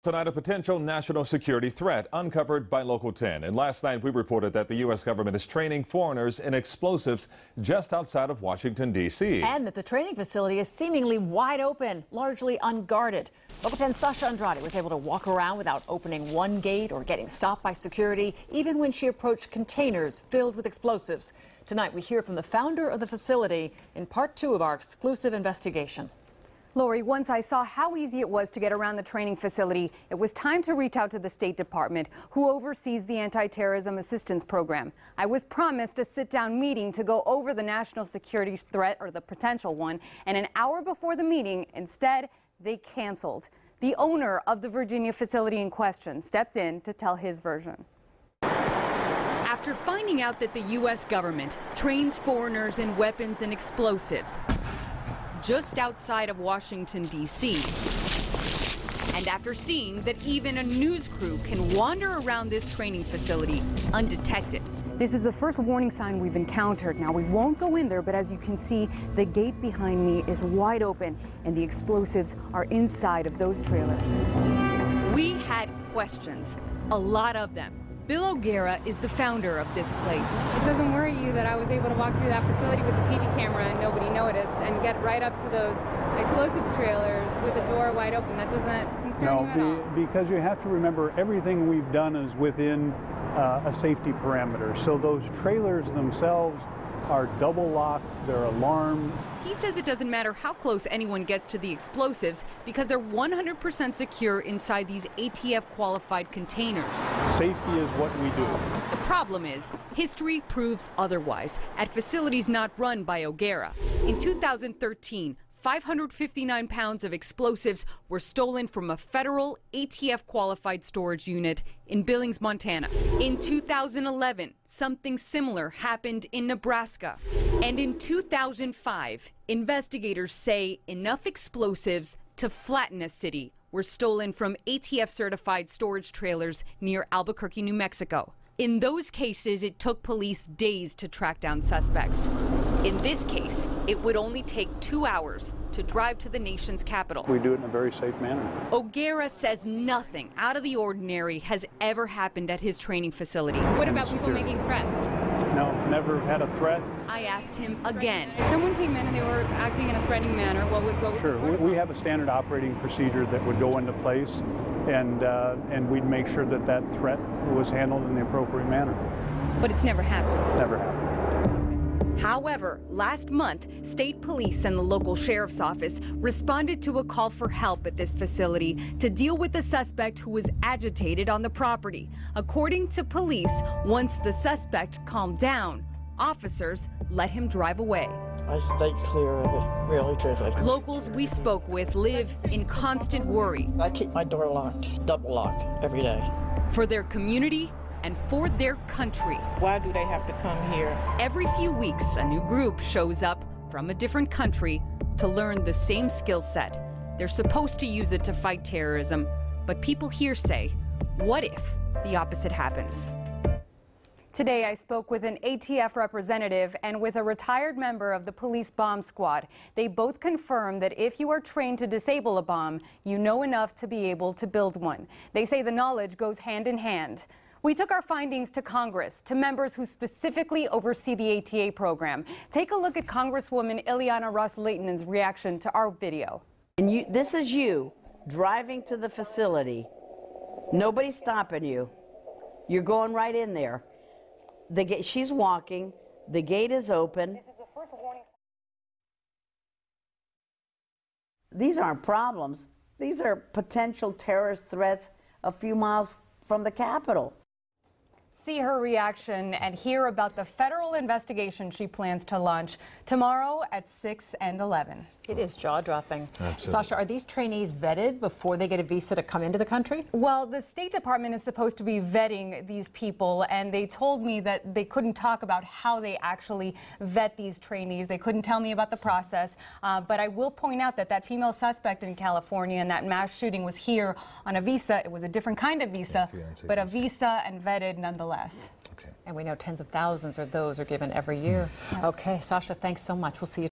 Tonight, a potential national security threat uncovered by Local 10. And last night, we reported that the U.S. government is training foreigners in explosives just outside of Washington, D.C. And that the training facility is seemingly wide open, largely unguarded. Local 10's Sasha Andrade was able to walk around without opening one gate or getting stopped by security, even when she approached containers filled with explosives. Tonight, we hear from the founder of the facility in part 2 of our exclusive investigation. Lori, once I saw how easy it was to get around the training facility, it was time to reach out to the State Department, who oversees the Anti-Terrorism Assistance Program. I was promised a sit-down meeting to go over the national security threat, or the potential one, and an hour before the meeting, instead, they canceled. The owner of the Virginia facility in question stepped in to tell his version. After finding out that the U.S. government trains foreigners in weapons and explosives just outside of Washington, D.C., and after seeing that even a news crew can wander around this training facility undetected. This is the first warning sign we've encountered. Now, we won't go in there, but as you can see, the gate behind me is wide open, and the explosives are inside of those trailers. We had questions, a lot of them. Bill O'Gara is the founder of this place. It doesn't worry you that I was able to walk through that facility with a TV camera and nobody noticed and get right up to those explosives trailers with the door wide open. That doesn't concern you at all? Because you have to remember everything we've done is within a safety parameter. So those trailers themselves are double locked, they're alarmed. He says it doesn't matter how close anyone gets to the explosives because they're 100% secure inside these ATF qualified containers. Safety is what we do. The problem is, history proves otherwise at facilities not run by O'Gara. In 2013, 559 pounds of explosives were stolen from a federal ATF qualified storage unit in Billings, Montana. In 2011, something similar happened in Nebraska. And in 2005, investigators say enough explosives to flatten a city were stolen from ATF certified storage trailers near Albuquerque, New Mexico. In those cases, it took police days to track down suspects. In this case, it would only take 2 hours to drive to the nation's capital. We do it in a very safe manner. O'Gara says nothing out of the ordinary has ever happened at his training facility. What about people making threats? No, never had a threat. I asked him again. If someone came in and they were acting in a threatening manner, what would go? Sure, we have a standard operating procedure that would go into place, and we'd make sure that that threat was handled in the appropriate manner. But it's never happened. Never happened. However, last month, state police and the local sheriff's office responded to a call for help at this facility to deal with a suspect who was agitated on the property. According to police, once the suspect calmed down, officers let him drive away. I stayed clear of it, really did. Locals we spoke with live in constant worry. I keep my door locked, double locked, every day. For their community and for their country. Why do they have to come here? Every few weeks, a new group shows up from a different country to learn the same skill set. They're supposed to use it to fight terrorism, but people here say, what if the opposite happens? Today, I spoke with an ATF representative and with a retired member of the police bomb squad. They both confirmed that if you are trained to disable a bomb, you know enough to be able to build one. They say the knowledge goes hand in hand. We took our findings to Congress, to members who specifically oversee the ATA program. Take a look at Congresswoman Ileana Ros-Lehtinen reaction to our video. And this is you driving to the facility. Nobody's stopping you. You're going right in there. She's walking. The gate is open. This is the first warning. These aren't problems. These are potential terrorist threats a few miles from the Capitol. See her reaction and hear about the federal investigation she plans to launch tomorrow at 6 and 11. It is jaw-dropping. Absolutely. Sasha, are these trainees vetted before they get a visa to come into the country? Well, the State Department is supposed to be vetting these people, and they told me that they couldn't talk about how they actually vet these trainees. They couldn't tell me about the process, but I will point out that that female suspect in California and that mass shooting was here on a visa. It was a different kind of visa, but a visa and vetted nonetheless. And we know tens of thousands of those are given every year. Okay, Sasha, thanks so much. We'll see you